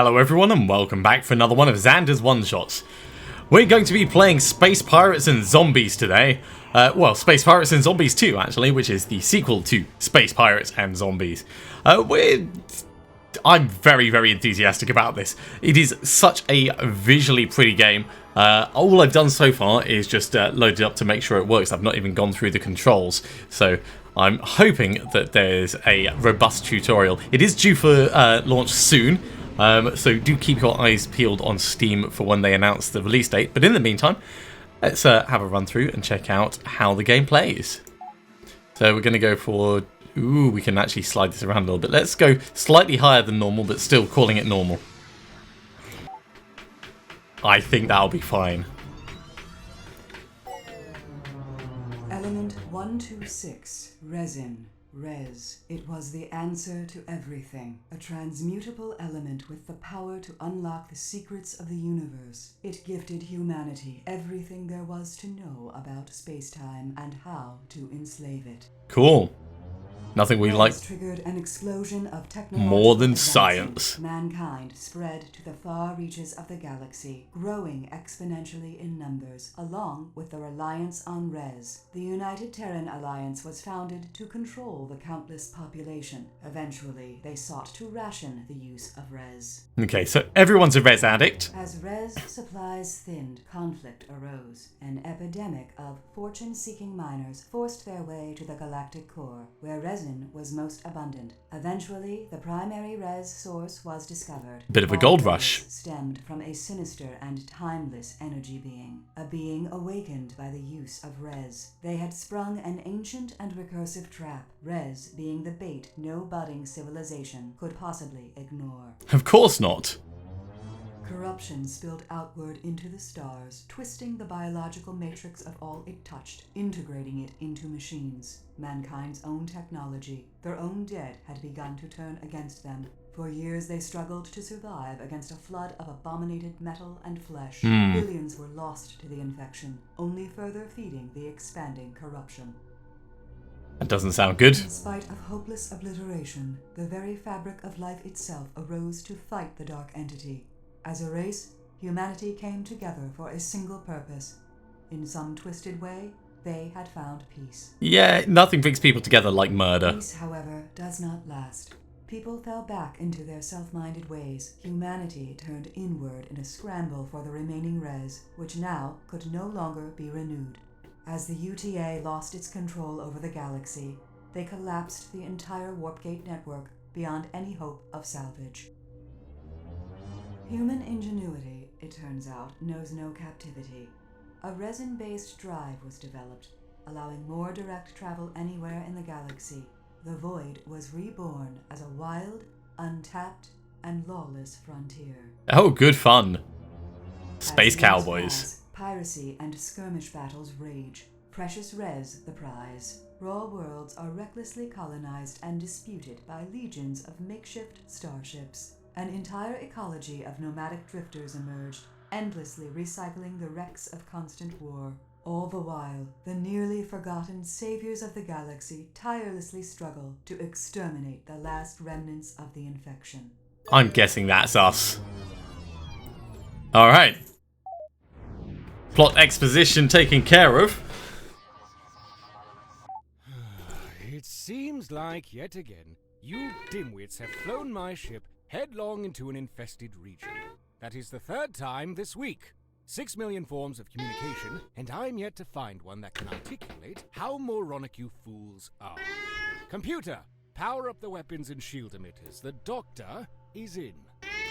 Hello everyone and welcome back for another one of Xander's One-Shots. We're going to be playing Space Pirates and Zombies today. Well, Space Pirates and Zombies 2 actually, which is the sequel to Space Pirates and Zombies. I'm very enthusiastic about this. It is such a visually pretty game. All I've done so far is just load it up to make sure it works. I've not even gone through the controls, so I'm hoping that there's a robust tutorial. It is due for launch soon. So do keep your eyes peeled on Steam for when they announce the release date. But in the meantime, let's have a run through and check out how the game plays. So we're going to go for... Ooh, we can actually slide this around a little bit. Let's go slightly higher than normal, but still calling it normal. I think that'll be fine. Element 126, resin. Res. It was the answer to everything. A transmutable element with the power to unlock the secrets of the universe. It gifted humanity everything there was to know about space-time and how to enslave it. Cool. Nothing we like triggered an explosion of technology more than science. Mankind spread to the far reaches of the galaxy, growing exponentially in numbers, along with the reliance on Res. The United Terran Alliance was founded to control the countless population. Eventually, they sought to ration the use of Res. Okay, so everyone's a Res addict. As Res supplies thinned, conflict arose. An epidemic of fortune-seeking miners forced their way to the galactic core, where resin was most abundant. Eventually, the primary Res source was discovered. Bit of a gold rush. Stemmed from a sinister and timeless energy being. A being awakened by the use of Res. They had sprung an ancient and recursive trap, Res being the bait no budding civilization could possibly ignore. Of course not. Corruption spilled outward into the stars, twisting the biological matrix of all it touched, integrating it into machines. Mankind's own technology, their own dead, had begun to turn against them. For years they struggled to survive against a flood of abominated metal and flesh. Billions were lost to the infection, only further feeding the expanding corruption. That doesn't sound good. In spite of hopeless obliteration, the very fabric of life itself arose to fight the dark entity. As a race, humanity came together for a single purpose. In some twisted way, they had found peace. Yeah, nothing brings people together like murder. Peace, however, does not last. People fell back into their self-minded ways. Humanity turned inward in a scramble for the remaining Res, which now could no longer be renewed. As the UTA lost its control over the galaxy, they collapsed the entire Warpgate network beyond any hope of salvage. Human ingenuity, it turns out, knows no captivity. A resin-based drive was developed, allowing more direct travel anywhere in the galaxy. The Void was reborn as a wild, untapped, and lawless frontier. Oh, good fun. Space As cowboys. years pass, piracy and skirmish battles rage. Precious Res the prize. Raw worlds are recklessly colonized and disputed by legions of makeshift starships. An entire ecology of nomadic drifters emerged, endlessly recycling the wrecks of constant war. All the while, the nearly forgotten saviors of the galaxy tirelessly struggle to exterminate the last remnants of the infection. I'm guessing that's us. Alright. Plot exposition taken care of. It seems like, yet again, you dimwits have flown my ship headlong into an infested region. That is the third time this week. 6 million forms of communication, and I'm yet to find one that can articulate how moronic you fools are. Computer, power up the weapons and shield emitters. The doctor is in.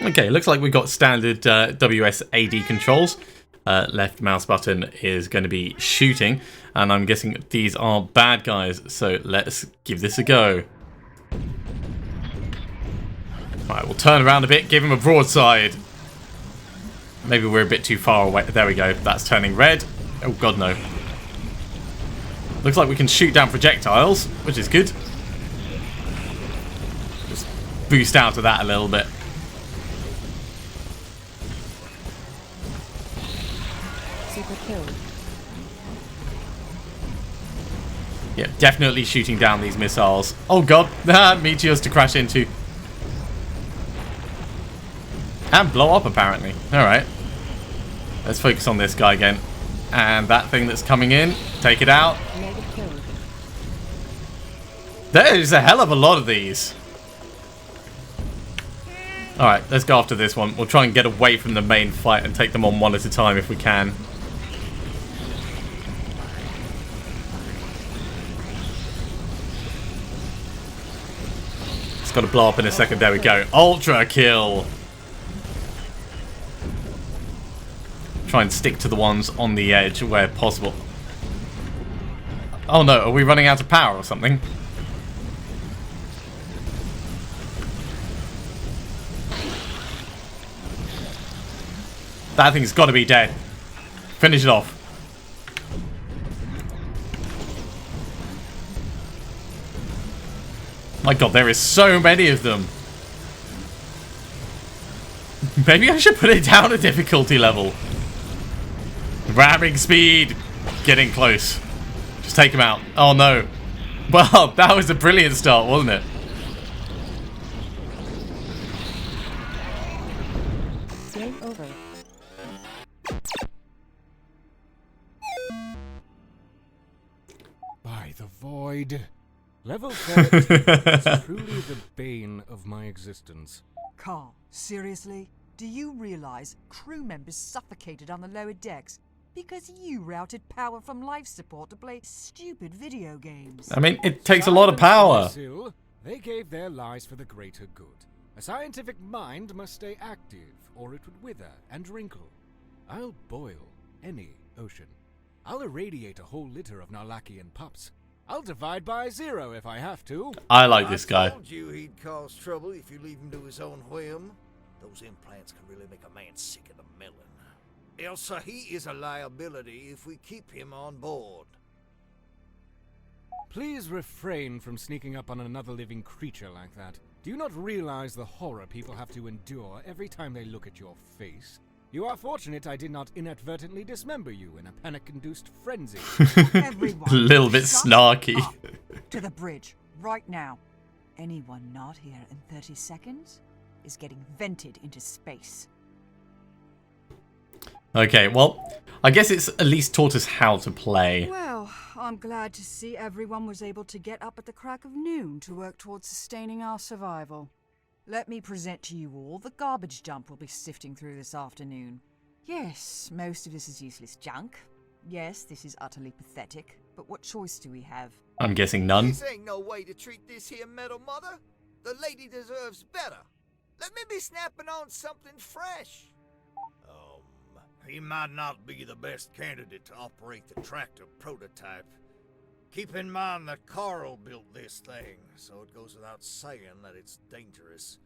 Okay, looks like we've got standard WSAD controls. Left mouse button is going to be shooting, and I'm guessing these are bad guys, so let's give this a go. Right, we'll turn around a bit, give him a broadside. Maybe we're a bit too far away. There we go. That's turning red. Oh, God, no. Looks like we can shoot down projectiles, which is good. Just boost out of that a little bit. Super kill. Yeah, definitely shooting down these missiles. Oh, God. Meteors to crash into. And blow up, apparently. Alright. Let's focus on this guy again. And that thing that's coming in, take it out. Mega kill. There's a hell of a lot of these. Alright, let's go after this one. We'll try and get away from the main fight and take them on one at a time if we can. It's got to blow up in a second. There we go. Ultra kill. Try and stick to the ones on the edge where possible. Oh no, are we running out of power or something? That thing's got to be dead. Finish it off. My god, there is so many of them. Maybe I should put it down a difficulty level. Ramming speed. Getting close. Just take him out. Oh no. Well, that was a brilliant start, wasn't it? Game over. By the void. Level 13 is truly the bane of my existence. Carl, seriously? Do you realize crew members suffocated on the lower decks because you routed power from life support to play stupid video games? I mean, it takes a lot of power. Still, they gave their lives for the greater good. A scientific mind must stay active, or it would wither and wrinkle. I'll boil any ocean. I'll irradiate a whole litter of Narlakian pups. I'll divide by 0 if I have to. I like this guy. I told you he'd cause trouble if you leave him to his own whim. Those implants can really make a man sick in the melon. Elsa, he is a liability if we keep him on board. Please refrain from sneaking up on another living creature like that. Do you not realize the horror people have to endure every time they look at your face? You are fortunate I did not inadvertently dismember you in a panic-induced frenzy. Everyone, A little bit shut snarky. up. To the bridge, right now. Anyone not here in 30 seconds is getting vented into space. Okay, well, I guess it's at least taught us how to play. Well, I'm glad to see everyone was able to get up at the crack of noon to work towards sustaining our survival. Let me present to you all the garbage dump we'll be sifting through this afternoon. Yes, most of this is useless junk. Yes, this is utterly pathetic. But what choice do we have? I'm guessing none. This ain't no way to treat this here metal mother. The lady deserves better. Let me be snapping on something fresh. He might not be the best candidate to operate the tractor prototype. Keep in mind that Carl built this thing, so it goes without saying that it's dangerous.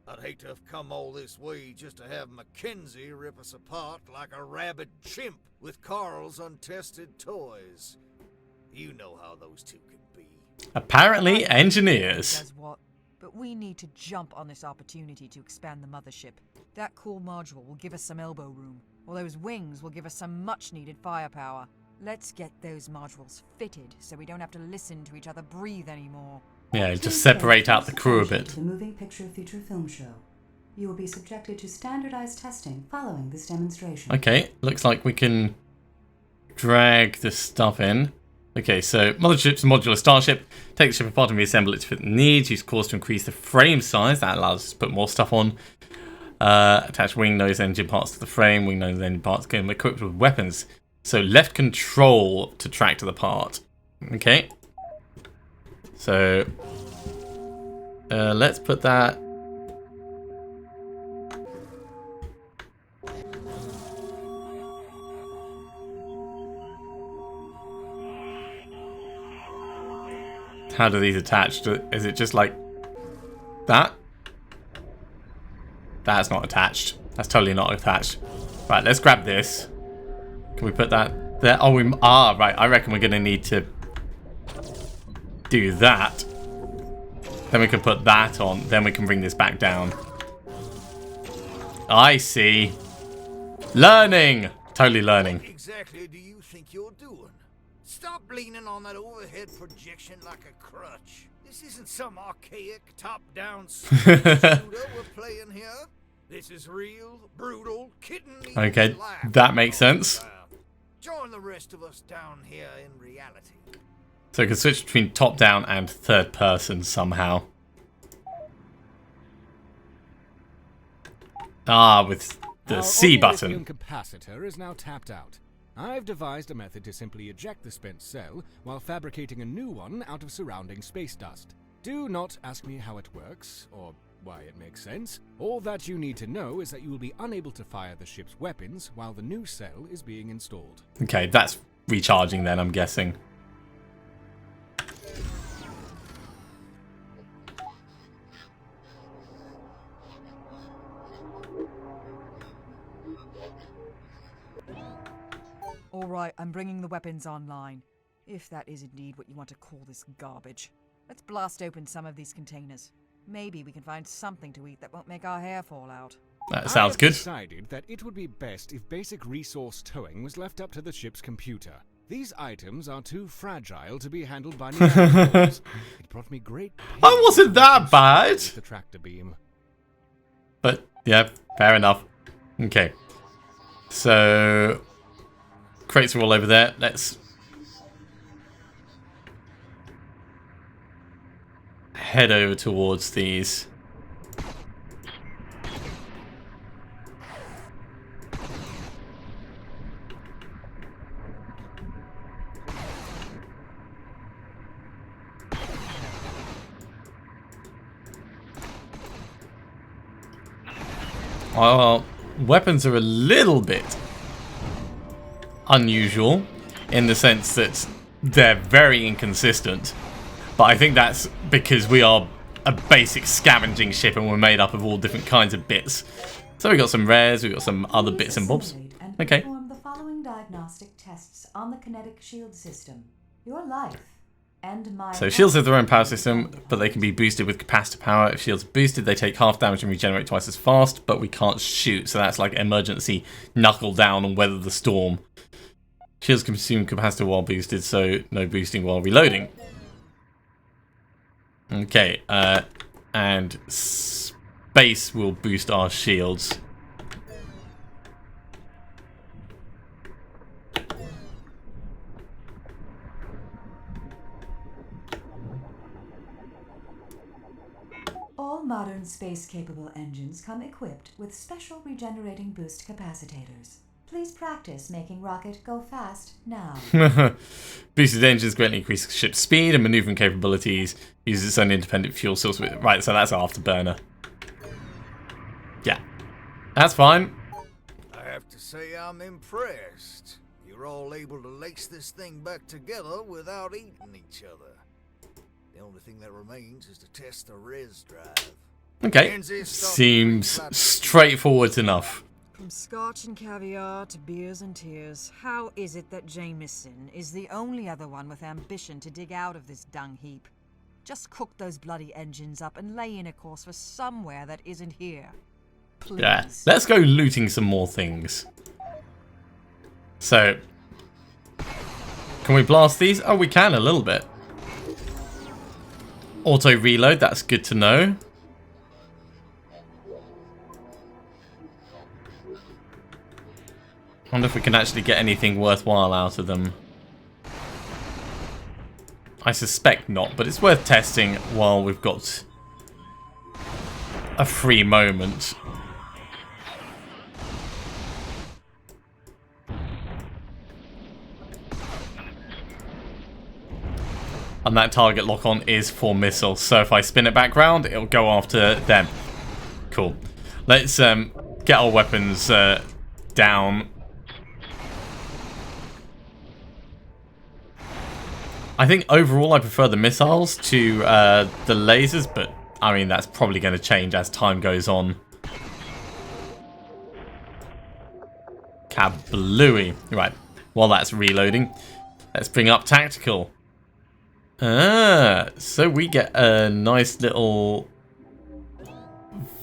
I'd hate to have come all this way just to have Mackenzie rip us apart like a rabid chimp with Carl's untested toys. You know how those two can be. Apparently, engineers. Does what? But we need to jump on this opportunity to expand the mothership. That cool module will give us some elbow room, while those wings will give us some much-needed firepower. Let's get those modules fitted so we don't have to listen to each other breathe anymore. Yeah, just separate out the crew a bit. The Moving Picture Feature Film Show. You will be subjected to standardized testing following this demonstration. Okay, looks like we can drag the stuff in. Okay, so mothership's a modular starship. Take the ship apart and reassemble it to fit the needs. Use cores to increase the frame size. That allows us to put more stuff on. Attach wing nose engine parts to the frame. Wing nose engine parts can be equipped with weapons. So left control to track to the part. Okay. So let's put that. How do these attach? Is it just like that? That's not attached. That's totally not attached. Right, let's grab this. Can we put that there? Oh, right. I reckon we're going to need to do that. Then we can put that on. Then we can bring this back down. I see. Learning. Totally learning. What exactly do you think you're doing? Stop leaning on that overhead projection like a crutch. This isn't some archaic top-down shooter we're playing here. This is real, brutal, kitten-eating Okay, life that makes we're talking sense. about. Join the rest of us down here in reality. So we can switch between top-down and third-person somehow. Ah, with the Our C omnilithium button. capacitor is now tapped out. I've devised a method to simply eject the spent cell while fabricating a new one out of surrounding space dust. Do not ask me how it works, or why it makes sense. All that you need to know is that you will be unable to fire the ship's weapons while the new cell is being installed. Okay, that's recharging then, I'm guessing. All right, I'm bringing the weapons online. If that is indeed what you want to call this garbage. Let's blast open some of these containers. Maybe we can find something to eat that won't make our hair fall out. That I sounds have good. decided that it would be best if basic resource towing was left up to the ship's computer. These items are too fragile to be handled by Neanderthals. It brought me great pain I wasn't that bad. with the tractor beam. But, yeah, fair enough. Okay. So, crates are all over there. Let's head over towards these. Well, weapons are a little bit unusual in the sense that they're very inconsistent. But I think that's because we are a basic scavenging ship and we're made up of all different kinds of bits. So we got some rares, we got some other Please bits and bobs. assimilate and Okay. perform the following diagnostic tests on the kinetic shield system. Your life and my So shields have their own power system, but they can be boosted with capacitor power. If shields are boosted, they take half damage and regenerate twice as fast, but we can't shoot, so that's like emergency knuckle down and weather the storm. Shields consume capacitor while boosted, so no boosting while reloading. Okay, and space will boost our shields. All modern space-capable engines come equipped with special regenerating boost capacitors. Please practice making rocket go fast now. Boosted engines greatly increase ship's speed and maneuvering capabilities. Uses its own independent fuel source. Right, so that's afterburner. Yeah, that's fine. I have to say I'm impressed. You're all able to lace this thing back together without eating each other. The only thing that remains is to test the res drive. Okay, seems straightforward enough. From scotch and caviar to beers and tears, how is it that Jameson is the only other one with ambition to dig out of this dung heap? Just cook those bloody engines up and lay in a course for somewhere that isn't here. Please. Yeah, let's go looting some more things. So, can we blast these? Oh, we can a little bit. Auto reload, that's good to know. I wonder if we can actually get anything worthwhile out of them. I suspect not, but it's worth testing while we've got a free moment. And that target lock-on is for missiles, so if I spin it back round, it'll go after them. Cool. Let's get our weapons down. I think overall I prefer the missiles to the lasers, but I mean that's probably going to change as time goes on. Kablooey. Right, while that's reloading, let's bring up tactical. So we get a nice little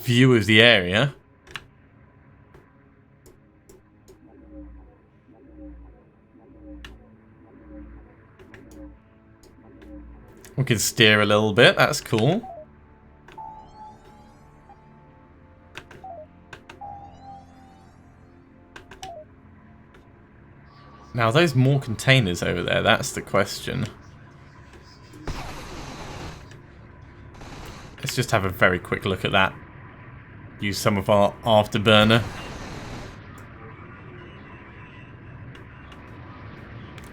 view of the area. We can steer a little bit, that's cool. Now, are those more containers over there? That's the question. Let's just have a very quick look at that. Use some of our afterburner.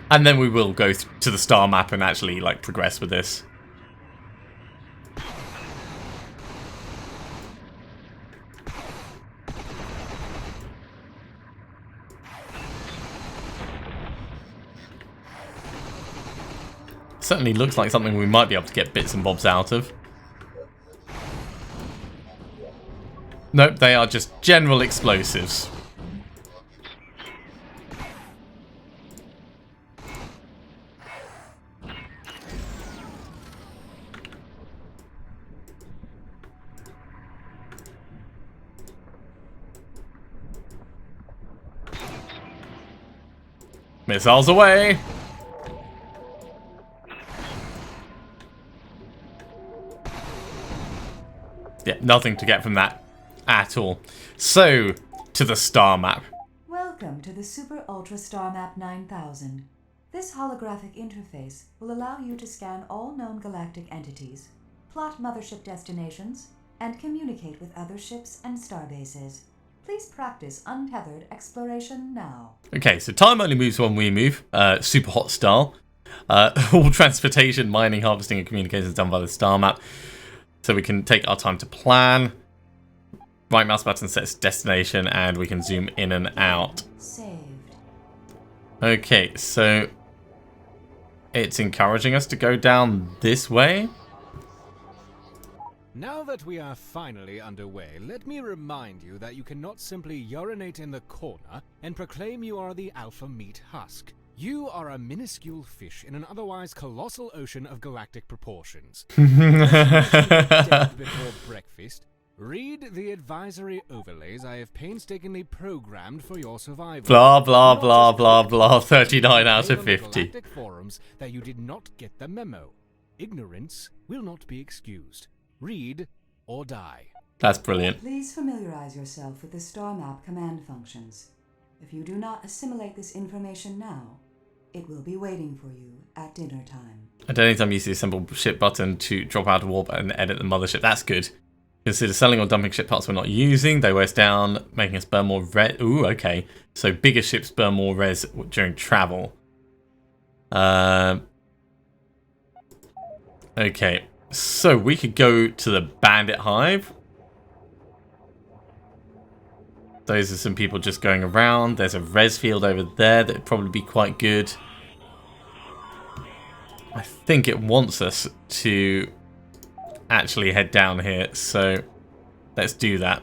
And then we will go to the star map and actually, like, progress with this. Certainly looks like something we might be able to get bits and bobs out of. Nope, they are just general explosives. Missiles away! Yeah, nothing to get from that at all. So, to the star map. Welcome to the Super Ultra Star Map 9000. This holographic interface will allow you to scan all known galactic entities, plot mothership destinations, and communicate with other ships and starbases. Please practice untethered exploration now. Okay, so time only moves when we move. Super hot style. All transportation, mining, harvesting, and communications done by the star map. So we can take our time to plan. Right mouse button sets destination, and we can zoom in and out. Saved. Okay, so it's encouraging us to go down this way. Now that we are finally underway, let me remind you that you cannot simply urinate in the corner and proclaim you are the alpha meat husk. You are a minuscule fish in an otherwise colossal ocean of galactic proportions. Dead before breakfast, read the advisory overlays I have painstakingly programmed for your survival. Blah, blah, blah, blah, blah. 39 out of 50. Galactic forums that you did not get the memo. Ignorance will not be excused. Read or die. That's brilliant. Please familiarize yourself with the star map command functions. If you do not assimilate this information now, it will be waiting for you at dinner time. At any time, use the assemble ship button to drop out of warp and edit the mothership. That's good. Consider selling or dumping ship parts we're not using. They wear us down, making us burn more res. Ooh, okay. So bigger ships burn more res during travel. Okay. So we could go to the Bandit Hive. Those are some people just going around. There's a res field over there that would probably be quite good. I think it wants us to actually head down here, so let's do that.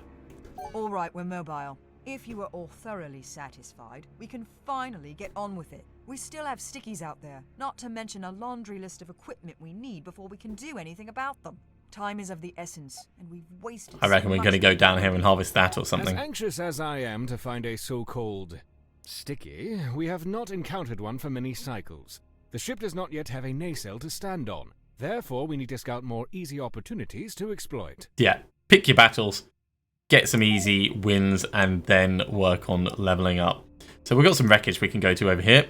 All right, we're mobile. If you are all thoroughly satisfied, we can finally get on with it. We still have stickies out there, not to mention a laundry list of equipment we need before we can do anything about them. Time is of the essence, and we've wasted I reckon we're going to go down here and harvest that or something. As anxious as I am to find a so-called sticky, we have not encountered one for many cycles. The ship does not yet have a nacelle to stand on. Therefore, we need to scout more easy opportunities to exploit. Yeah, pick your battles, get some easy wins, and then work on leveling up. So we've got some wreckage we can go to over here.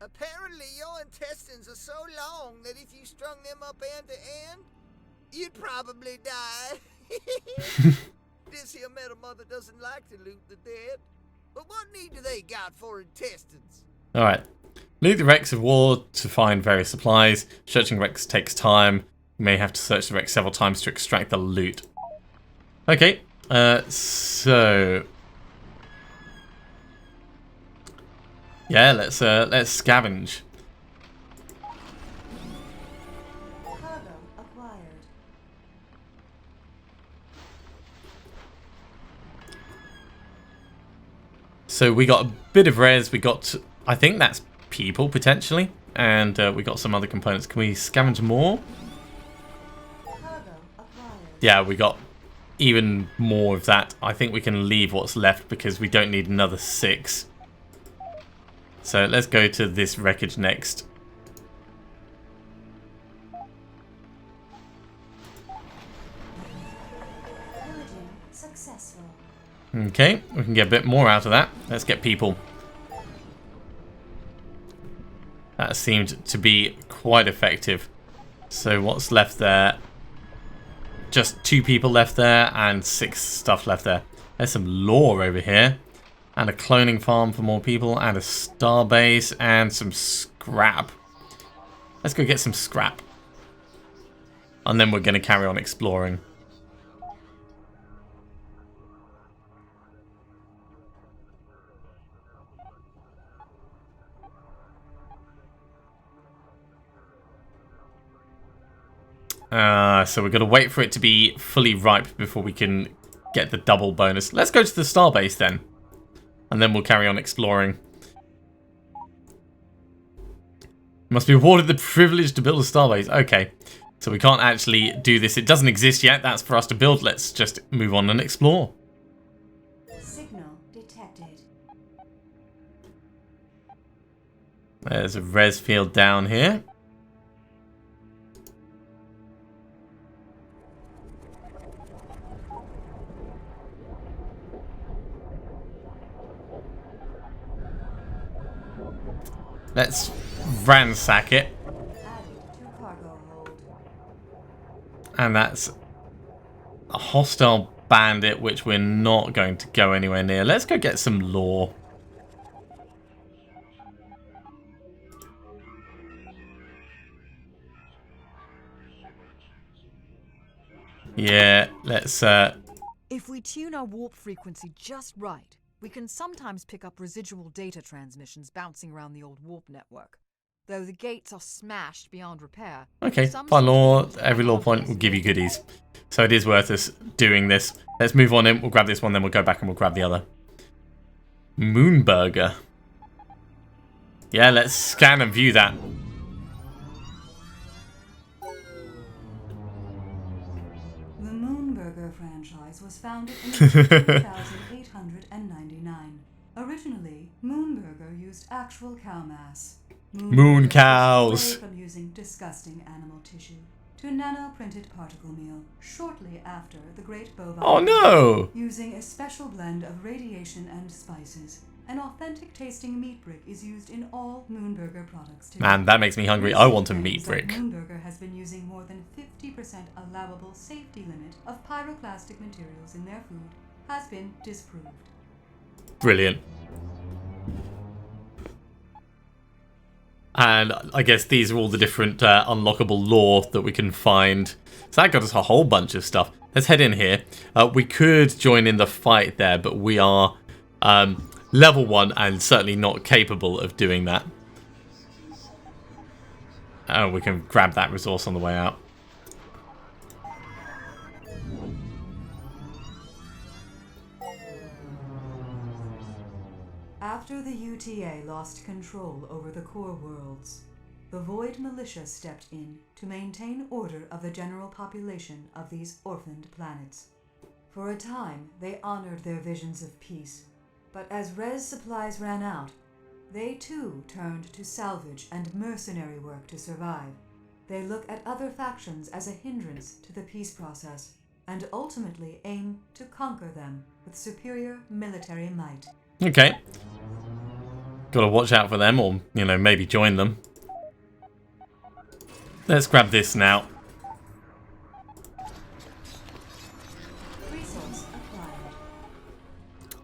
Apparently your intestines are so long that if you strung them up end to end, you'd probably die. This here metal mother doesn't like to loot the dead. But what need do they got for intestines? Alright. Loot the wrecks of war to find various supplies. Searching wrecks takes time. You may have to search the wrecks several times to extract the loot. Okay, so... yeah, let's scavenge. Cargo acquired. So we got a bit of res, we got, I think that's people potentially, and we got some other components. Can we scavenge more? Cargo acquired. Yeah, we got even more of that. I think we can leave what's left because we don't need another 6. So let's go to this wreckage next. Pillaging successful. Okay, we can get a bit more out of that. Let's get people. That seemed to be quite effective. So what's left there? Just 2 people left there and 6 stuff left there. There's some lore over here. And a cloning farm for more people. And a star base and some scrap. Let's go get some scrap. And then we're going to carry on exploring. So we're going to wait for it to be fully ripe before we can get the double bonus. Let's go to the starbase then. And then we'll carry on exploring. Must be awarded the privilege to build a starbase. Okay. So we can't actually do this. It doesn't exist yet. That's for us to build. Let's just move on and explore. Signal detected. There's a res field down here. Let's ransack it. Added to cargo hold. And that's a hostile bandit, which we're not going to go anywhere near. Let's go get some lore. Yeah, let's... If we tune our warp frequency just right, we can sometimes pick up residual data transmissions bouncing around the old warp network. Though the gates are smashed beyond repair. Okay, find lore. Every lore point will give you goodies. So it is worth us doing this. Let's move on in. We'll grab this one, then we'll go back and we'll grab the other. Moonburger. Yeah, let's scan and view that. The Moonburger franchise was founded in 1899. Originally, Moonburger used actual cow mass. Moon cows. Away from using disgusting animal tissue to nano-printed particle meal shortly after the Great Bovine. Oh no! Using a special blend of radiation and spices, an authentic tasting meat brick is used in all Moonburger products today. Man, that makes me hungry. I want a meat brick. Moonburger has been using more than 50% allowable safety limit of pyroclastic materials in their food has been disproved. Brilliant. And I guess these are all the different unlockable lore that we can find. So that got us a whole bunch of stuff. Let's head in here. We could join in the fight there, but we are level 1 and certainly not capable of doing that. Oh, we can grab that resource on the way out. After the UTA lost control over the core worlds, the Void Militia stepped in to maintain order of the general population of these orphaned planets. For a time, they honored their visions of peace, but as res supplies ran out, they too turned to salvage and mercenary work to survive. They look at other factions as a hindrance to the peace process, and ultimately aim to conquer them with superior military might. Okay. Gotta watch out for them, or, you know, maybe join them. Let's grab this now. Resource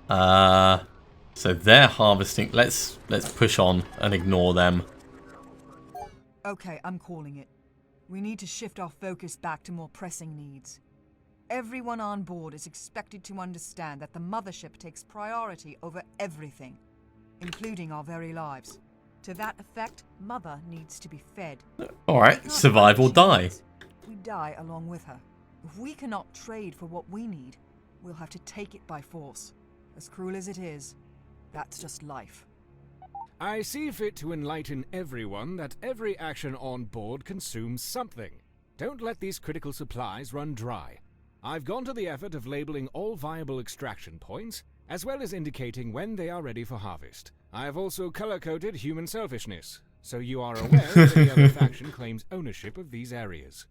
acquired. So they're harvesting. Let's push on and ignore them. Okay, I'm calling it. We need to shift our focus back to more pressing needs. Everyone on board is expected to understand that the mothership takes priority over everything, including our very lives. To that effect, Mother needs to be fed. Alright, survive or die. We die along with her. If we cannot trade for what we need, we'll have to take it by force. As cruel as it is, that's just life. I see fit to enlighten everyone that every action on board consumes something. Don't let these critical supplies run dry. I've gone to the effort of labeling all viable extraction points, as well as indicating when they are ready for harvest. I have also color-coded human selfishness, so you are aware that the other faction claims ownership of these areas.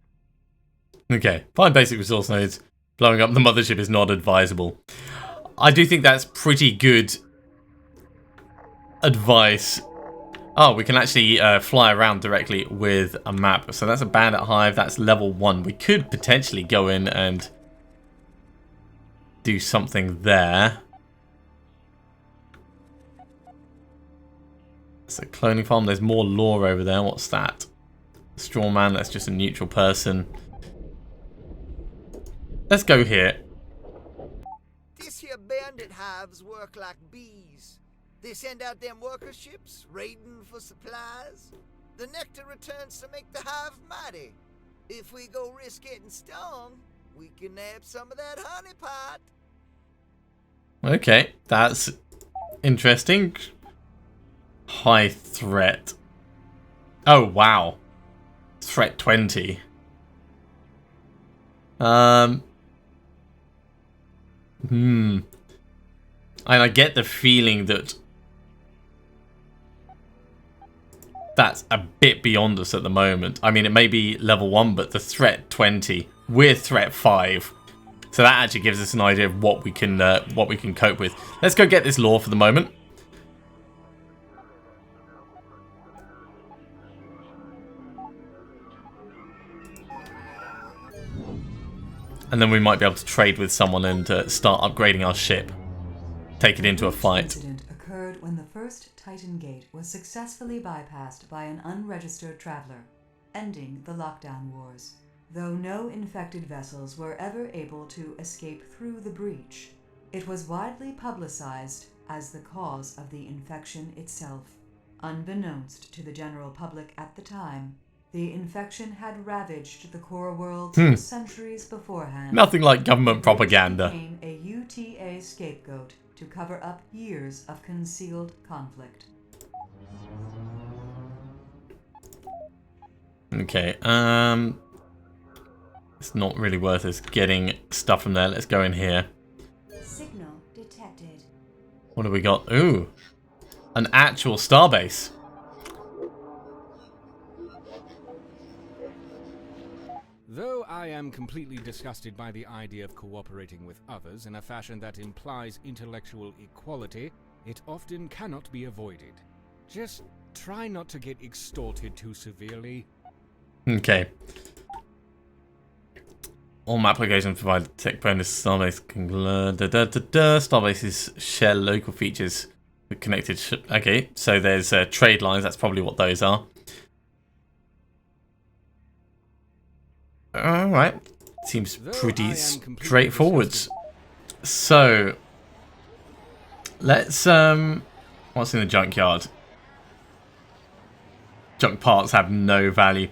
Okay, find basic resource nodes. Blowing up the mothership is not advisable. I do think that's pretty good advice. Oh, we can actually fly around directly with a map. So that's a bandit hive. That's level 1. We could potentially go in and do something there. It's a cloning farm. There's more lore over there. What's that? Straw man. That's just a neutral person. Let's go here. This here bandit hives work like bees. They send out them worker ships, raiding for supplies. The nectar returns to make the hive mighty. If we go risk getting stung, we can nab some of that honey pot. Okay, that's interesting. High threat. Oh, wow. Threat 20. And I get the feeling that that's a bit beyond us at the moment. I mean, it may be level 1, but the threat 20, we're threat 5. So that actually gives us an idea of what we can cope with. Let's go get this lore for the moment. And then we might be able to trade with someone and start upgrading our ship. Take it into a fight. This incident occurred when the first Titan Gate was successfully bypassed by an unregistered traveler, ending the lockdown wars. Though no infected vessels were ever able to escape through the breach, it was widely publicized as the cause of the infection itself. Unbeknownst to the general public at the time, the infection had ravaged the core world for centuries beforehand. Nothing like government propaganda. It became a UTA scapegoat to cover up years of concealed conflict. Okay, it's not really worth us getting stuff from there. Let's go in here. Signal detected. What do we got? Ooh, an actual starbase. Though I am completely disgusted by the idea of cooperating with others in a fashion that implies intellectual equality, it often cannot be avoided. Just try not to get extorted too severely. Okay. All map locations provide tech bonus. Starbase can Starbases share local features with connected. Okay, so there's trade lines. That's probably what those are. All right, seems pretty straightforward. So let's what's in the junkyard? Junk parts have no value.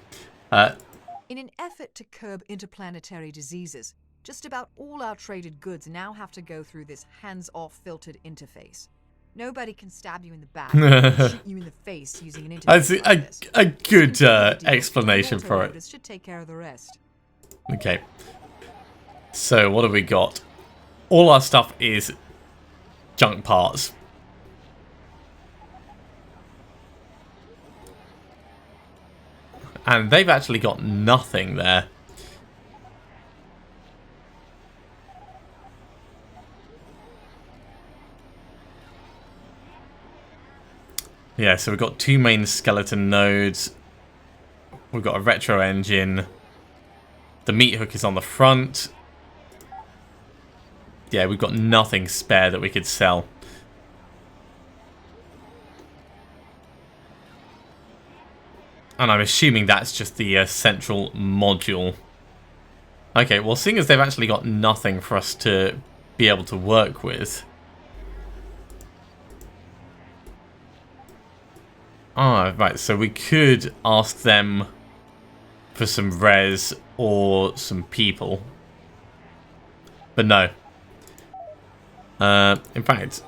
In an effort to curb interplanetary diseases, just about all our traded goods now have to go through this hands-off filtered interface. Nobody can stab you in the back or shoot you in the face using an interface like this. A good explanation for it. Should take care of the rest. Okay. So what have we got? All our stuff is junk parts. And they've actually got nothing there. Yeah, so we've got 2 main skeleton nodes. We've got a retro engine. The meat hook is on the front. Yeah, we've got nothing spare that we could sell. And I'm assuming that's just the central module. Okay, well, seeing as they've actually got nothing for us to be able to work with. Ah, right, so we could ask them for some res or some people. But no. In fact,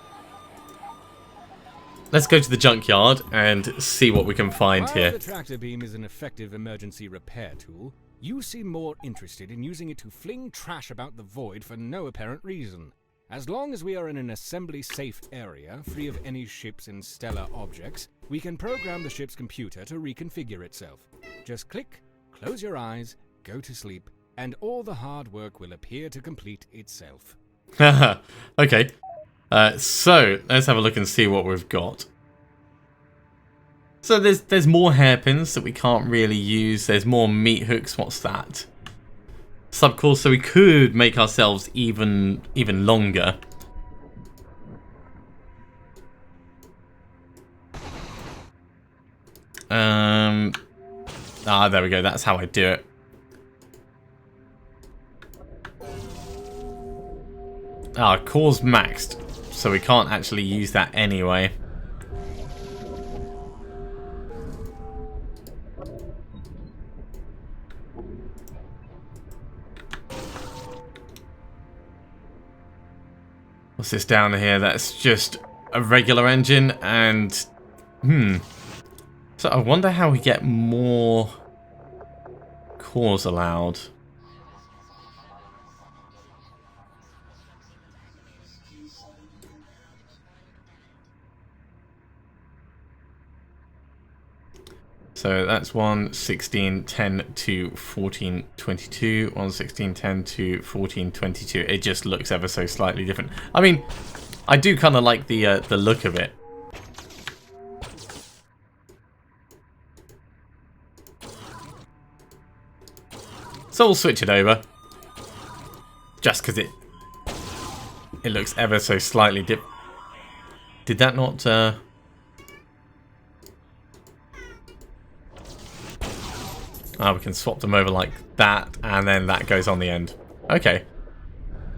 let's go to the junkyard and see what we can find While here. the tractor beam is an effective emergency repair tool, you seem more interested in using it to fling trash about the void for no apparent reason. As long as we are in an assembly-safe area, free of any ships and stellar objects, we can program the ship's computer to reconfigure itself. Just click, close your eyes, go to sleep, and all the hard work will appear to complete itself. Okay, So let's have a look and see what we've got. So there's more hairpins that we can't really use. There's more meat hooks. What's that? Subcores. So we could make ourselves even longer. There we go. That's how I do it. Core's maxed, so we can't actually use that anyway. What's this down here? That's just a regular engine, and so I wonder how we get more cores allowed. So that's 1, 16, 10 to 14, 22. 1, 16, 10 to 14, 22. It just looks ever so slightly different. I mean, I do kind of like the look of it. So we'll switch it over. Just because it looks ever so slightly different. Did that not... we can swap them over like that, and then that goes on the end. Okay.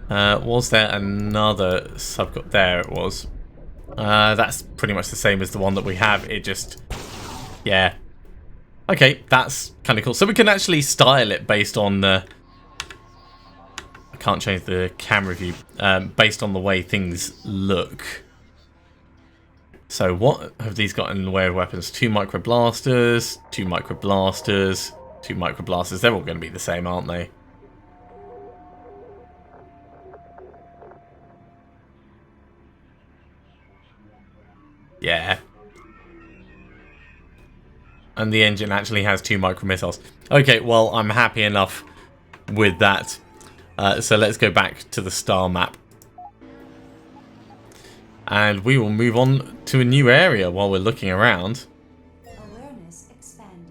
Was there another subcore? There it was. That's pretty much the same as the one that we have. It just... yeah. Okay, that's kind of cool. So we can actually style it based on the... I can't change the camera view. Based on the way things look. So what have these got in the way of weapons? 2 microblasters, 2 microblasters... 2 microblasters. They're all going to be the same, aren't they? Yeah. And the engine actually has 2 micro missiles. Okay, well, I'm happy enough with that. So let's go back to the star map. And we will move on to a new area while we're looking around. Awareness expanded.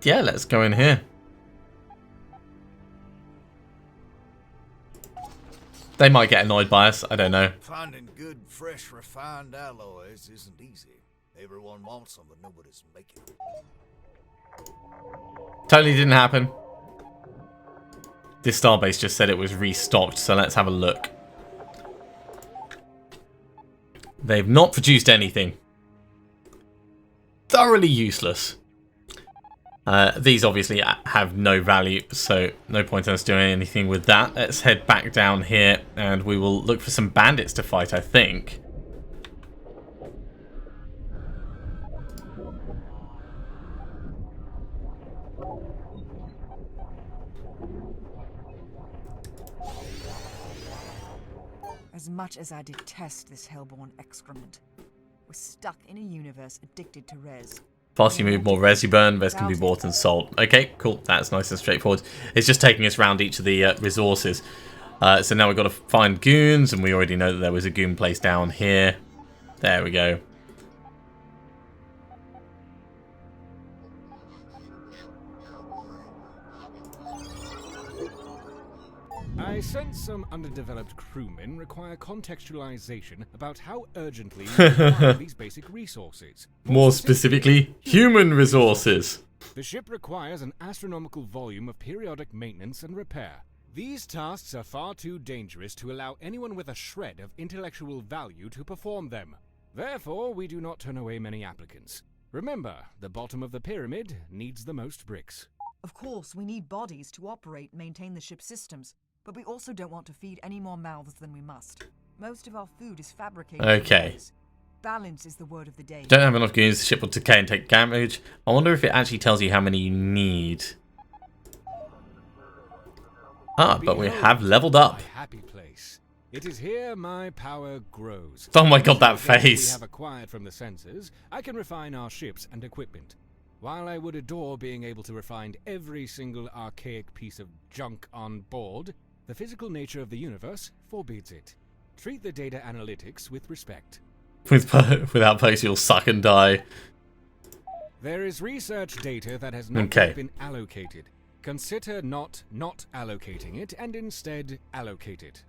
Yeah, let's go in here. They might get annoyed by us, I don't know. Finding good, fresh, refined alloys isn't easy. Everyone wants them, but nobody's making them. Totally didn't happen. This starbase just said it was restocked, so let's have a look. They've not produced anything. Thoroughly useless. These obviously have no value, so no point in us doing anything with that. Let's head back down here, and we will look for some bandits to fight, I think. As much as I detest this hellborn excrement, we're stuck in a universe addicted to res. Faster you move, more res you burn. Res can be bought and sold. Okay, cool. That's nice and straightforward. It's just taking us around each of the resources. So now we've got to find goons, and we already know that there was a goon place down here. There we go. I sense some underdeveloped crewmen require contextualization about how urgently we require these basic resources. More specifically, human resources. The ship requires an astronomical volume of periodic maintenance and repair. These tasks are far too dangerous to allow anyone with a shred of intellectual value to perform them. Therefore, we do not turn away many applicants. Remember, the bottom of the pyramid needs the most bricks. Of course, we need bodies to operate and maintain the ship's systems, but we also don't want to feed any more mouths than we must. Most of our food is fabricated. Okay. Balance is the word of the day. Don't have enough goons, the ship will decay and take damage. I wonder if it actually tells you how many you need. But we have leveled up. My happy place. It is here my power grows. Oh my god, that With the data face. we have acquired from the sensors, I can refine our ships and equipment. While I would adore being able to refine every single archaic piece of junk on board, the physical nature of the universe forbids it. Treat the data analytics with respect. Without post, you'll suck and die. There is research data that has not Okay. yet been allocated. Consider not allocating it and instead allocate it.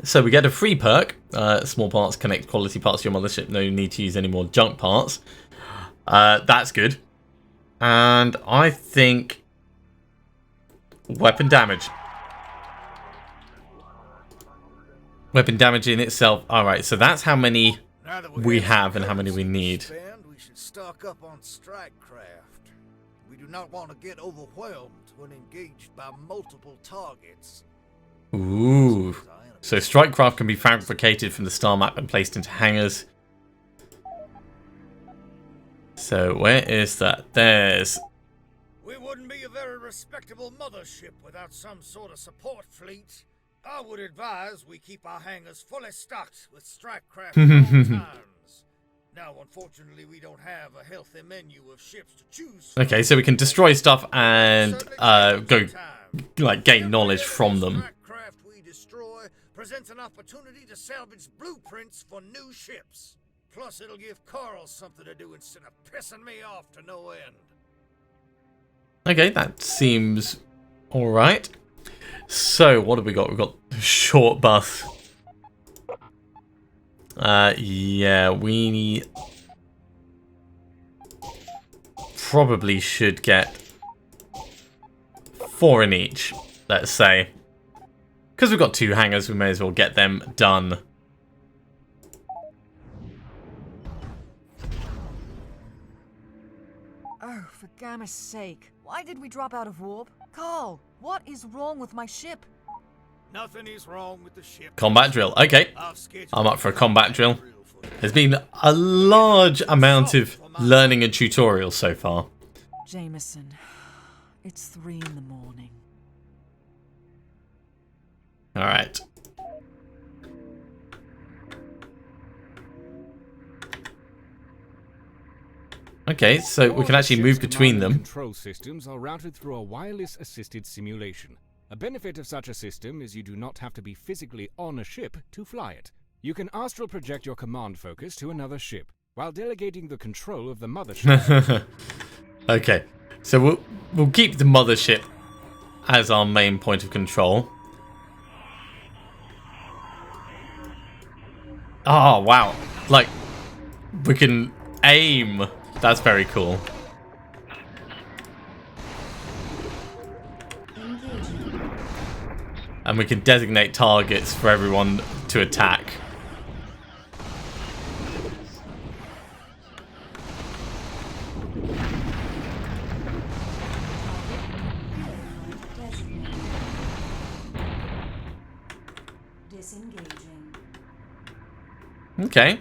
So we get a free perk. Small parts connect quality parts to your mothership. No need to use any more junk parts. That's good. And I think weapon damage. Weapon damage in itself. Alright, so that's how many Now that we have have some and how many we currency to need. spend, we should stock up on strikecraft. We do not want to get overwhelmed when engaged by multiple targets. Ooh. So strikecraft can be fabricated from the star map and placed into hangars. So where is that? There's... We wouldn't be a very respectable mothership without some sort of support fleet. I would advise we keep our hangars fully stocked with strikecraft at all times. Now, unfortunately, we don't have a healthy menu of ships to choose from. Okay, so we can destroy stuff and Certainly go, take some time. like, gain knowledge from them. Strikecraft we destroy presents an opportunity to salvage blueprints for new ships. Plus, it'll give Carl something to do instead of pissing me off to no end. Okay, that seems alright. So, what have we got? We've got short bus. Yeah, we need... probably should get 4 in each, let's say. Because we've got 2 hangars, we may as well get them done. Oh, for Gamma's sake. Why did we drop out of warp? Carl, what is wrong with my ship? Nothing is wrong with the ship. Combat drill. Okay, I've scheduled I'm up for a combat drill. for you. There's been a large amount of learning and tutorials so far. Jameson, it's 3 in the morning. Alright. Okay, so we can actually move between them. Control systems are routed through a wireless-assisted simulation. A benefit of such a system is you do not have to be physically on a ship to fly it. You can astral project your command focus to another ship, while delegating the control of the mothership. Okay, so we'll keep the mothership as our main point of control. Oh, wow. Like, we can aim. That's very cool. Engaging. And we can designate targets for everyone to attack. Designated. Disengaging. Okay.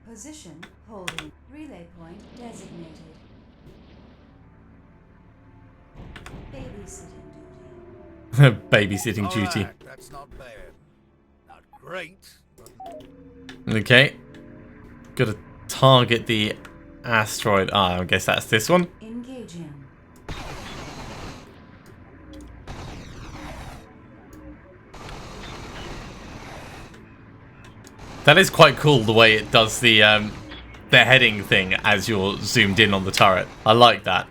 Position holding. Relay point designated. Babysitting duty. Babysitting duty. Alright, that's not bad. Not great, but Okay. Gotta target the asteroid. Ah, I guess that's this one. Engaging. That is quite cool the way it does the heading thing as you're zoomed in on the turret. I like that.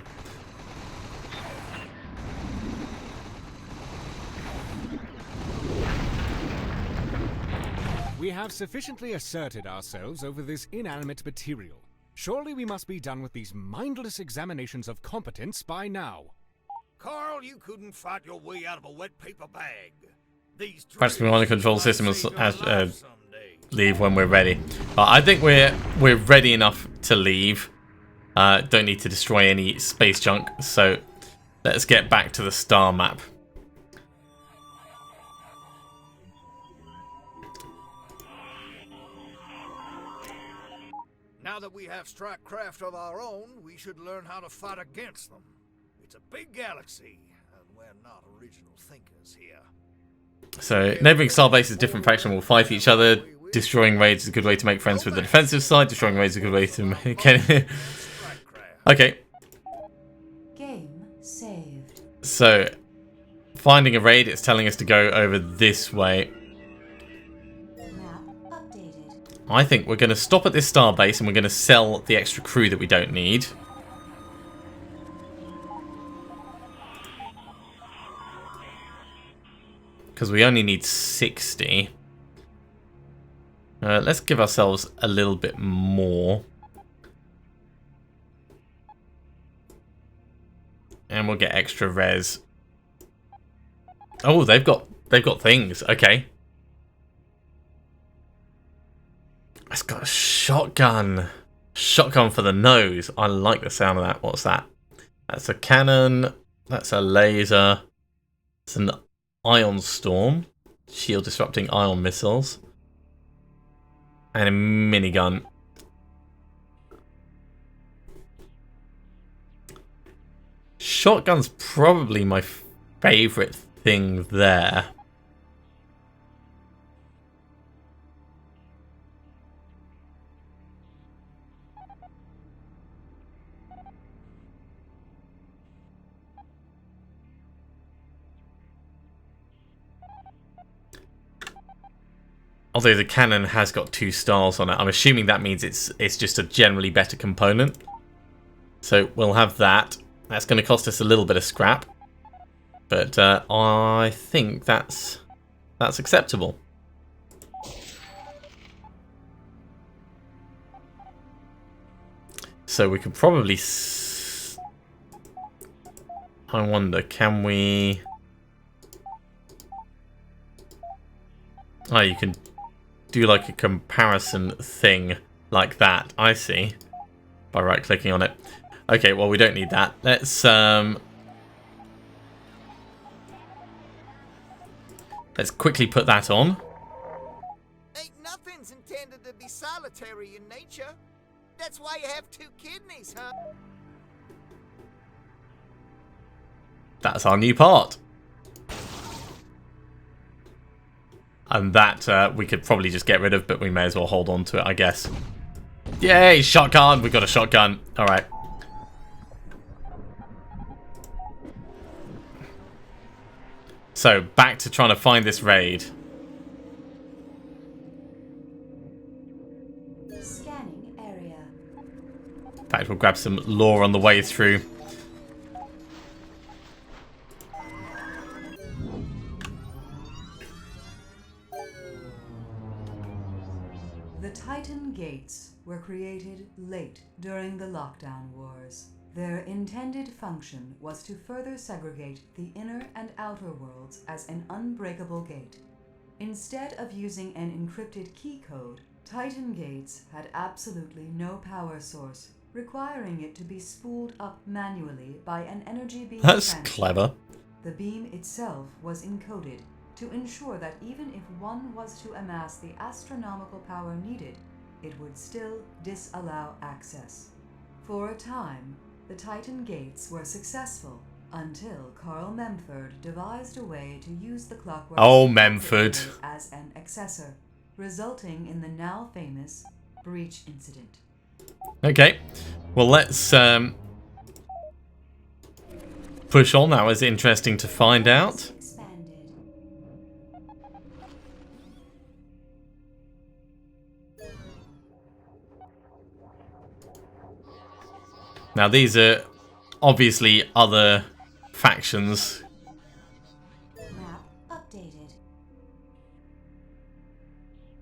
We have sufficiently asserted ourselves over this inanimate material. Surely we must be done with these mindless examinations of competence by now. Carl, you couldn't fight your way out of a wet paper bag. These Perhaps we want to control the drills system might save your as life someday. leave when we're ready. I think we're ready enough to leave. Don't need to destroy any space junk. So let's get back to the star map. Now that we have strikecraft of our own, we should learn how to fight against them. It's a big galaxy, and we're not original thinkers here. So neighboring star bases, different faction will fight each other. Destroying raids is a good way to make friends with the defensive side. Destroying raids is a good way to make... Strikecraft. Okay, Game saved. So, finding a raid, it's telling us to go over this way. Map updated. I think we're going to stop at this starbase and we're going to sell the extra crew that we don't need. Because we only need 60. Let's give ourselves a little bit more. And we'll get extra res. Oh, they've got things. Okay. It's got a shotgun. Shotgun for the nose. I like the sound of that. What's that? That's a cannon. That's a laser. It's an ion storm. Shield disrupting ion missiles. And a minigun. Shotgun's probably my favourite thing there. Although the cannon has got 2 stars on it, I'm assuming that means it's just a generally better component. So we'll have that. That's going to cost us a little bit of scrap, but I think that's acceptable. So we could probably. I wonder, can we? Oh, you can do like a comparison thing like that. I see. By right-clicking on it. Okay, well, we don't need that. Let's quickly put that on. Ain't nothing's intended to be solitary in nature. That's why you have 2 kidneys, huh? That's our new part. And that we could probably just get rid of, but we may as well hold on to it, I guess. Yay, shotgun! We got a shotgun. All right. So, back to trying to find this raid. Scanning area. In fact, we'll grab some lore on the way through. The Titan Gates were created late during the Lockdown Wars. Their intended function was to further segregate the inner and outer worlds as an unbreakable gate. Instead of using an encrypted key code, Titan Gates had absolutely no power source, requiring it to be spooled up manually by an energy beam. That's transfer. clever. The beam itself was encoded to ensure that even if one was to amass the astronomical power needed, it would still disallow access. For a time, the Titan Gates were successful until Carl Memford devised a way to use the clockwork Memford. as an accessor, resulting in the now famous breach incident. Okay. Well, let's push on. That was interesting to find out. Expanded. Now, these are obviously other factions. Map updated.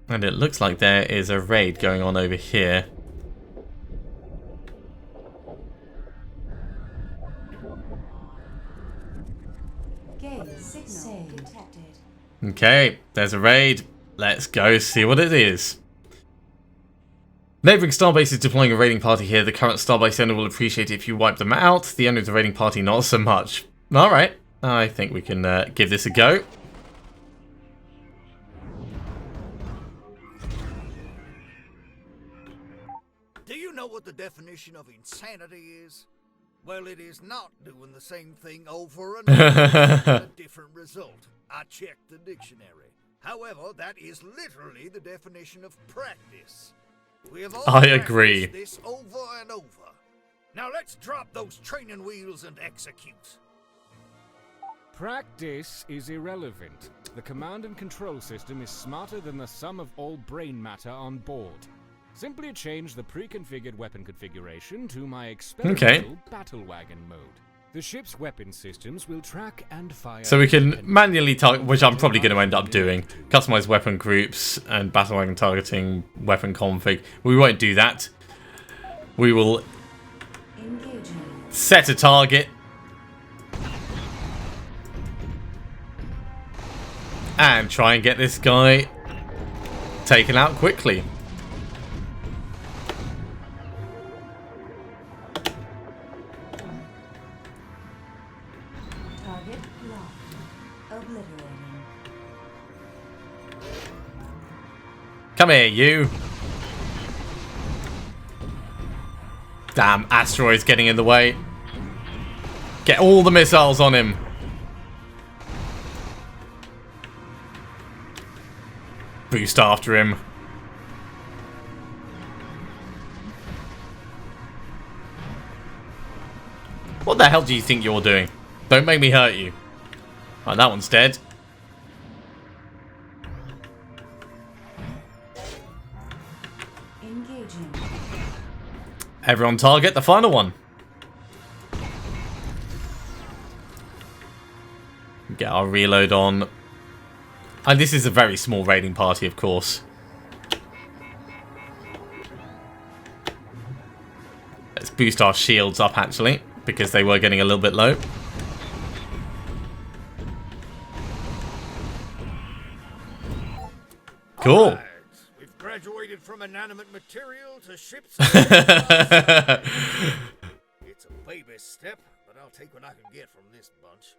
And it looks like there is a raid going on over here. Gaze signal detected. Okay, there's a raid. Let's go see what it is. Neighbouring starbase is deploying a raiding party here. The current starbase owner will appreciate it if you wipe them out. The owner of the raiding party, not so much. Alright, I think we can give this a go. Do you know what the definition of insanity is? Well, it is not doing the same thing over and over with a different result. I checked the dictionary. However, that is literally the definition of practice. We have all I agree. practiced this over and over. Now let's drop those training wheels and execute. Practice is irrelevant. The command and control system is smarter than the sum of all brain matter on board. Simply change the pre-configured weapon configuration to my experimental battle wagon mode. The ship's weapon systems will track and fire. So we can manually target, which I'm probably going to end up doing. Customize weapon groups and battle wagon targeting, weapon config. We won't do that. We will set a target. And try and get this guy taken out quickly. Target locked. Obliterating. Come here, you. Damn, asteroid's getting in the way. Get all the missiles on him. Boost after him. What the hell do you think you're doing? Don't make me hurt you. Right, that one's dead. Engaging. Everyone target the final one. Get our reload on. And this is a very small raiding party, of course. Let's boost our shields up, actually, because they were getting a little bit low. Cool. Right. We've graduated from inanimate material to ships. It's a baby step, but I'll take what I can get from this bunch.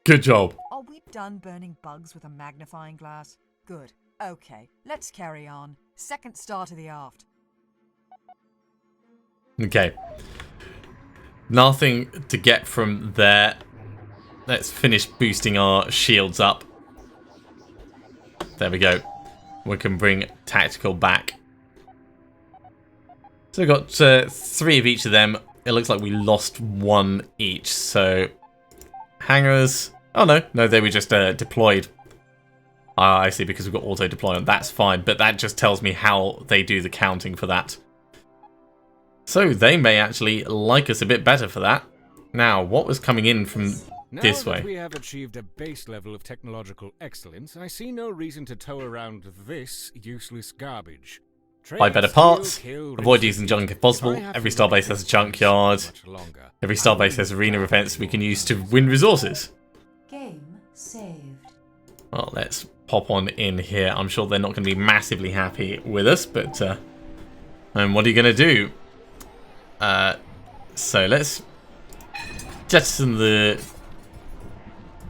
Good job. Are we done burning bugs with a magnifying glass? Good. Okay, let's carry on. Second star to the aft. Okay. Nothing to get from there. Let's finish boosting our shields up. There we go. We can bring tactical back. So we've got 3 of each of them. It looks like we lost 1 each. So hangars. Oh no, they were just deployed. I see, because we've got auto deploy on. That's fine, but that just tells me how they do the counting for that. So they may actually like us a bit better for that. Now, what was coming in from this Now that way? we have achieved a base level of technological excellence, I see no reason to tow around this useless garbage. Buy better Trade, parts, steal, kill, avoid using junk if possible. If I have Every to starbase wait has a junkyard. much longer, Every I starbase has wouldn't arena have events we to can walk use to around. win resources. Game saved. Well, let's pop on in here. I'm sure they're not going to be massively happy with us, but and what are you going to do? So let's jettison the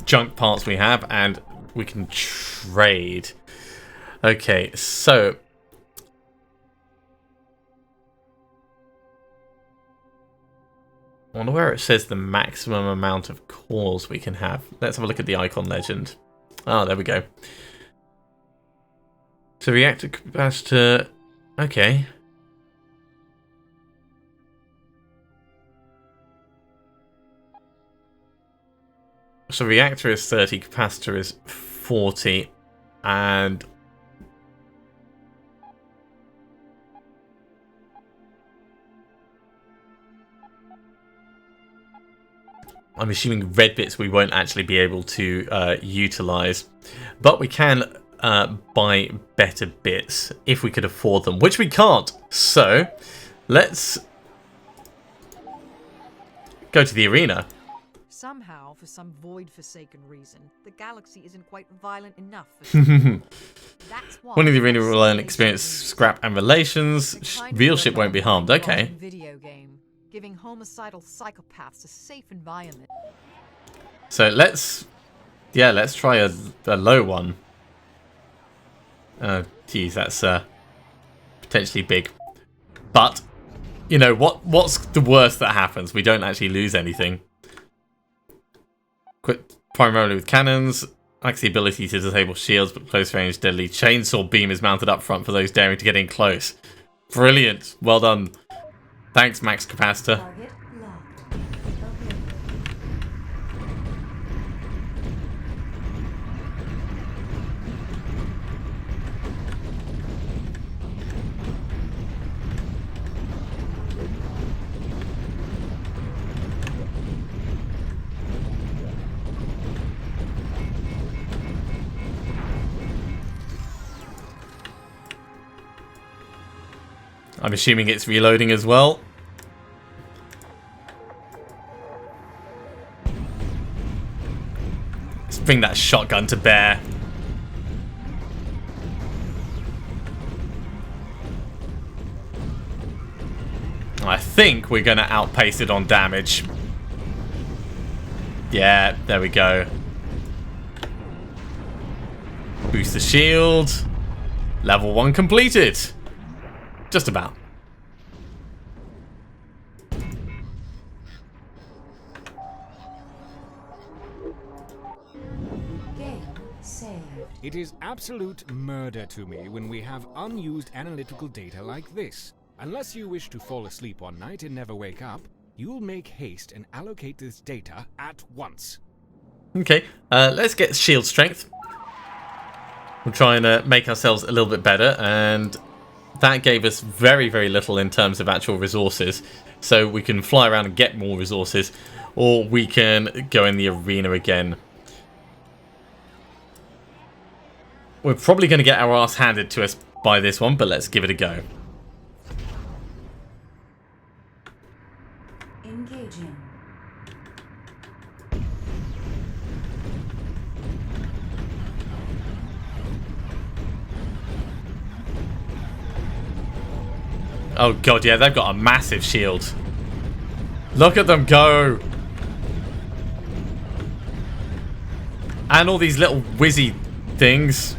junk parts we have, and we can trade. Okay, so I wonder where it says the maximum amount of cores we can have. Let's have a look at the icon legend. Oh, there we go. So reactor capacitor. Okay. So reactor is 30, capacitor is 40, and I'm assuming red bits we won't actually be able to utilize, but we can buy better bits if we could afford them, which we can't. So let's go to the arena. Somehow, for some void-forsaken reason, the galaxy isn't quite violent enough for That's why Winning the arena will learn Civilization experience, is scrap, and relations. the kind of Real work ship won't be I harmed. want Okay. in video game, giving homicidal psychopaths a safe environment. So let's try a low one. Oh, geez, that's potentially big. But you know what's the worst that happens? We don't actually lose anything. Quit primarily with cannons. Lacks the ability to disable shields, but close range deadly chainsaw beam is mounted up front for those daring to get in close. Brilliant. Well done. Thanks, Max Capacitor. Target locked. Obliterated. I'm assuming it's reloading as well. Let's bring that shotgun to bear. I think we're going to outpace it on damage. Yeah, there we go. Boost the shield. Level 1 completed. Just about. Game saved. It is absolute murder to me when we have unused analytical data like this. Unless you wish to fall asleep one night and never wake up, you'll make haste and allocate this data at once. Okay, let's get shield strength. We'll try and make ourselves a little bit better, and that gave us very, very little in terms of actual resources. So we can fly around and get more resources, or we can go in the arena again. We're probably going to get our ass handed to us by this one, but let's give it a go. Engaging. Oh god, yeah, they've got a massive shield. Look at them go! And all these little whizzy things.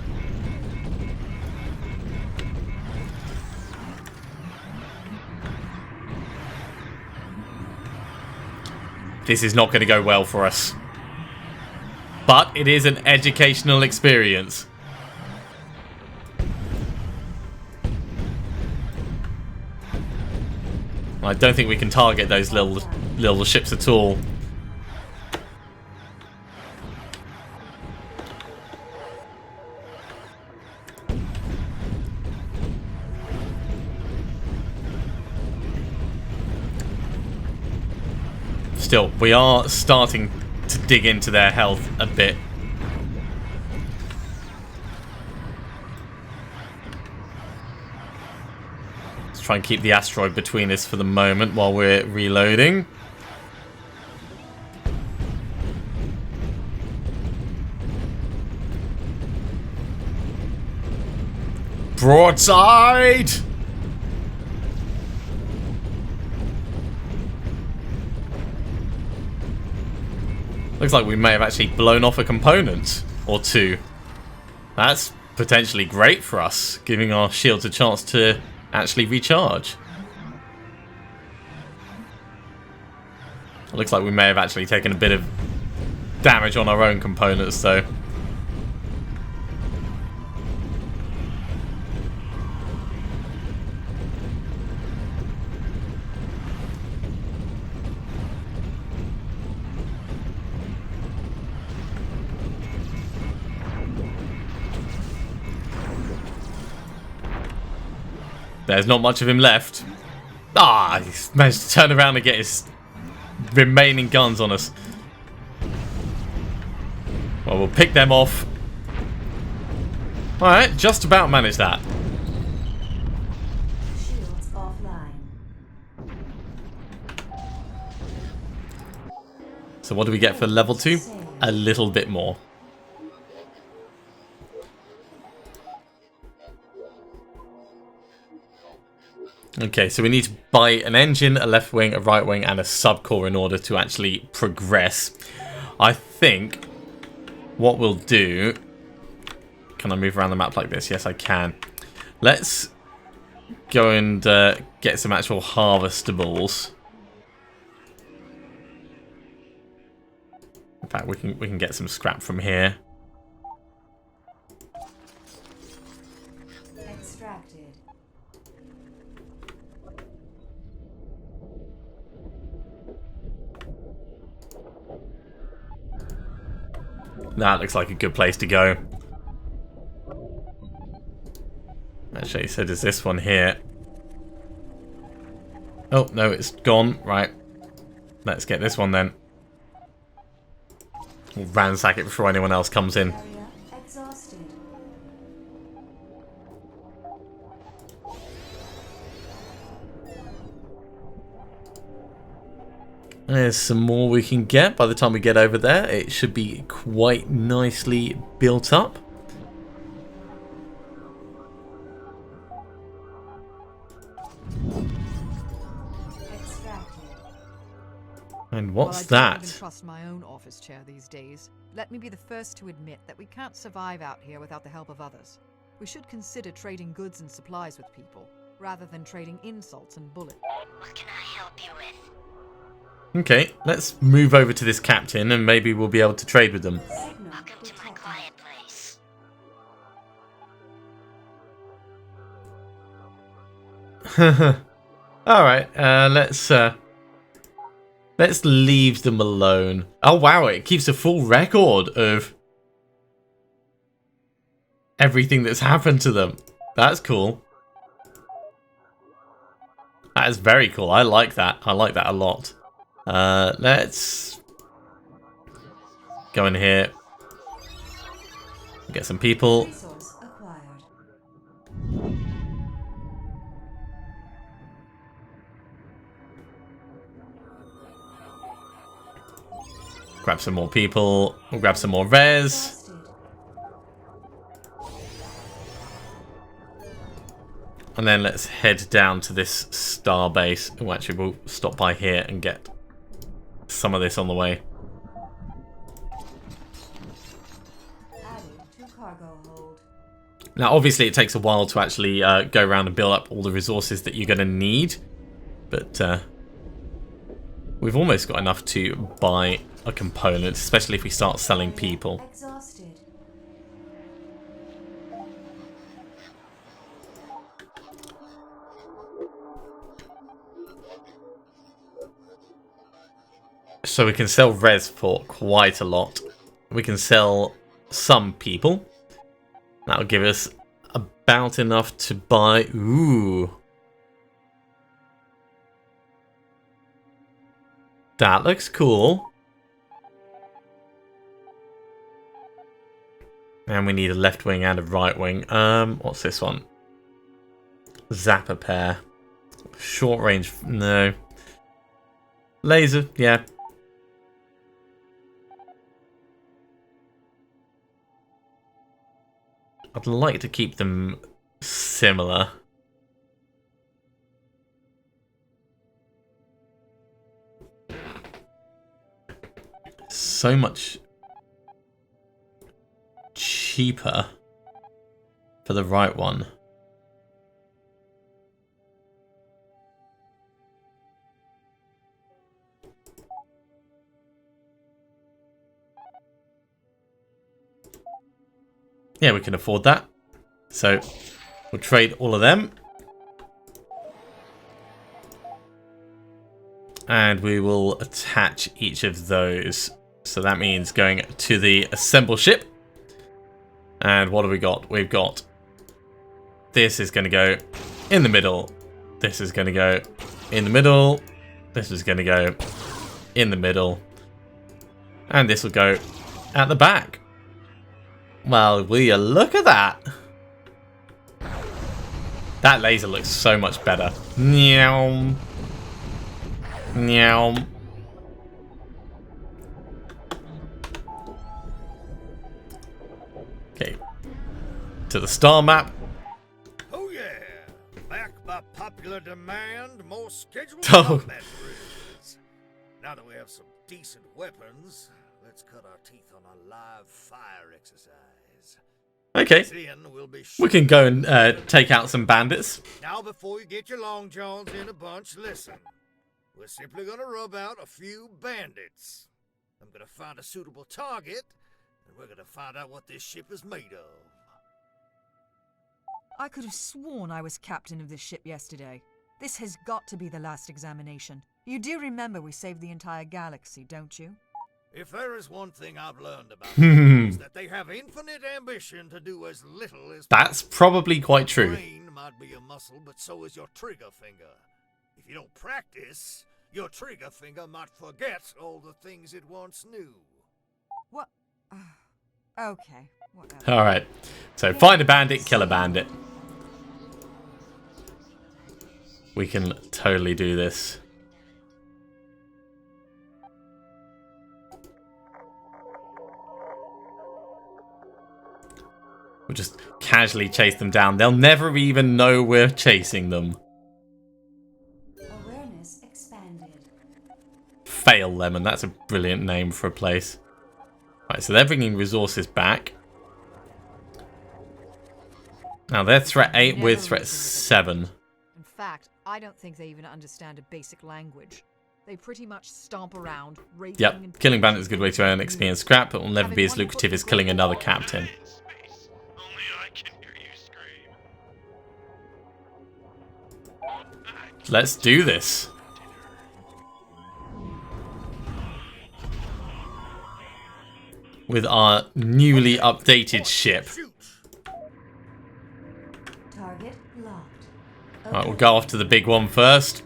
This is not going to go well for us. But it is an educational experience. I don't think we can target those little ships at all. Still, we are starting to dig into their health a bit. Let's try and keep the asteroid between us for the moment while we're reloading. Broadside! Looks like we may have actually blown off a component or two. That's potentially great for us, giving our shields a chance to actually recharge. It looks like we may have actually taken a bit of damage on our own components though. There's not much of him left. Ah, he's managed to turn around and get his remaining guns on us. Well, we'll pick them off. Alright, just about managed that. Shields offline. So what do we get for level 2? A little bit more. Okay, so we need to buy an engine, a left wing, a right wing, and a subcore in order to actually progress. I think what we'll do... Can I move around the map like this? Yes, I can. Let's go and get some actual harvestables. In fact, we can get some scrap from here. Extracted. That looks like a good place to go. Actually, so does this one here. Oh, no, it's gone. Right. Let's get this one then. We'll ransack it before anyone else comes in. Area exhausted. There's some more we can get. By the time we get over there, it should be quite nicely built up. Extracted. And While what's I don't even that? trust my own office chair these days, let me be the first to admit that we can't survive out here without the help of others. We should consider trading goods and supplies with people, rather than trading insults and bullets. What can I help you with? Okay, let's move over to this captain and maybe we'll be able to trade with them. Signal Welcome to my detected. quiet place. Alright, let's leave them alone. Oh wow, it keeps a full record of everything that's happened to them. That's cool. That is very cool. I like that. I like that a lot. Let's go in here. Get some people. Resource acquired. Grab some more people. We'll grab some more res. Exhausted. And then let's head down to this star base. Oh, actually, we'll stop by here and get some of this on the way. Added to cargo hold. Now, obviously, it takes a while to actually go around and build up all the resources that you're going to need. But we've almost got enough to buy a component, especially if we start selling people. Exhausted. So we can sell res for quite a lot. We can sell some people. That'll give us about enough to buy... Ooh. That looks cool. And we need a left wing and a right wing. What's this one? Zapper pair. Short range, no. Laser, yeah. I'd like to keep them similar. So much cheaper for the right one. Yeah, we can afford that. So we'll trade all of them. And we will attach each of those. So that means going to the assemble ship. And what have we got? We've got... This is going to go in the middle. This is going to go in the middle. This is going to go in the middle. And this will go at the back. Well, will you look at that? That laser looks so much better. Meow. Meow. Okay. To the star map. Oh yeah! Back by popular demand, more scheduled Oh. combat drills. Now that we have some decent weapons, let's cut our teeth on a live fire exercise. Okay. Then we'll be We can go and take out some bandits. Now, before you get your long johns in a bunch, listen. We're simply gonna rub out a few bandits. I'm gonna find a suitable target, and we're gonna find out what this ship is made of. I could have sworn I was captain of this ship yesterday. This has got to be the last examination. You do remember we saved the entire galaxy, don't you? If there is one thing I've learned about them, it's that they have infinite ambition to do as little as That's probably quite true. Brain might be a muscle, but so is your trigger finger. If you don't practice, your trigger finger might forget all the things it once knew. What? Okay, whatever. Alright. So find a bandit, kill a bandit. We can totally do this. casually chase them down. They'll never even know we're chasing them. Awareness expanded. Fail Lemon, that's a brilliant name for a place. Right, so they're bringing resources back. Now they're threat 8, we're threat 7. In fact, I don't think they even understand a basic language. They pretty much stomp around, raping Yep, and killing bandits is a good way to earn XP and scrap, but will never be as lucrative as killing another captain. Only I can hear you scream. Let's do this. With our newly updated ship. Target locked. Right, we'll go off to the big one first.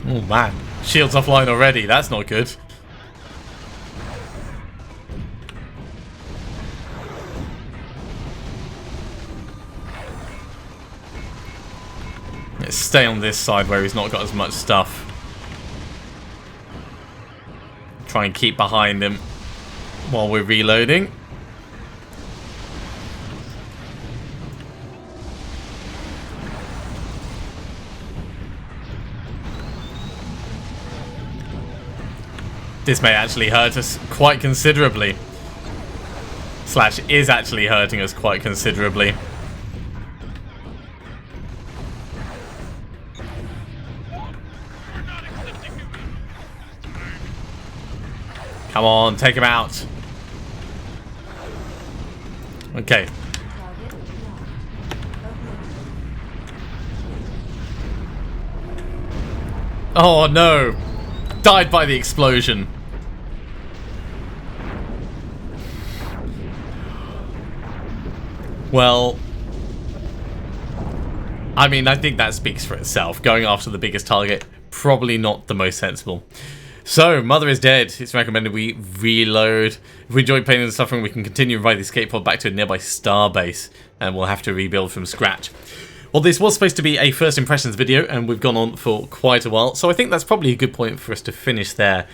Oh man, shield's offline already, that's not good. Let's stay on this side where he's not got as much stuff. Try and keep behind him while we're reloading. This may actually hurt us quite considerably. Slash is actually hurting us quite considerably. Come on, take him out. Okay. Oh no! Died by the explosion. Well, I mean, I think that speaks for itself. Going after the biggest target, probably not the most sensible. So, Mother is dead. It's recommended we reload. If we enjoy Pain and Suffering, we can continue and ride the escape pod back to a nearby starbase, and we'll have to rebuild from scratch. Well, this was supposed to be a first impressions video, and we've gone on for quite a while, so I think that's probably a good point for us to finish there.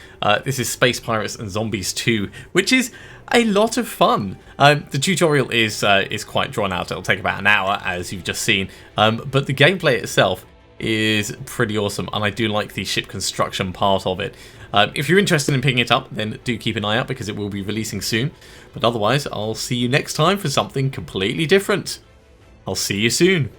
This is Space Pirates and Zombies 2, which is a lot of fun. The tutorial is quite drawn out. It'll take about an hour, as you've just seen, but the gameplay itself is pretty awesome, and I do like the ship construction part of it. If you're interested in picking it up, then do keep an eye out because it will be releasing soon. But otherwise, I'll see you next time for something completely different. I'll see you soon.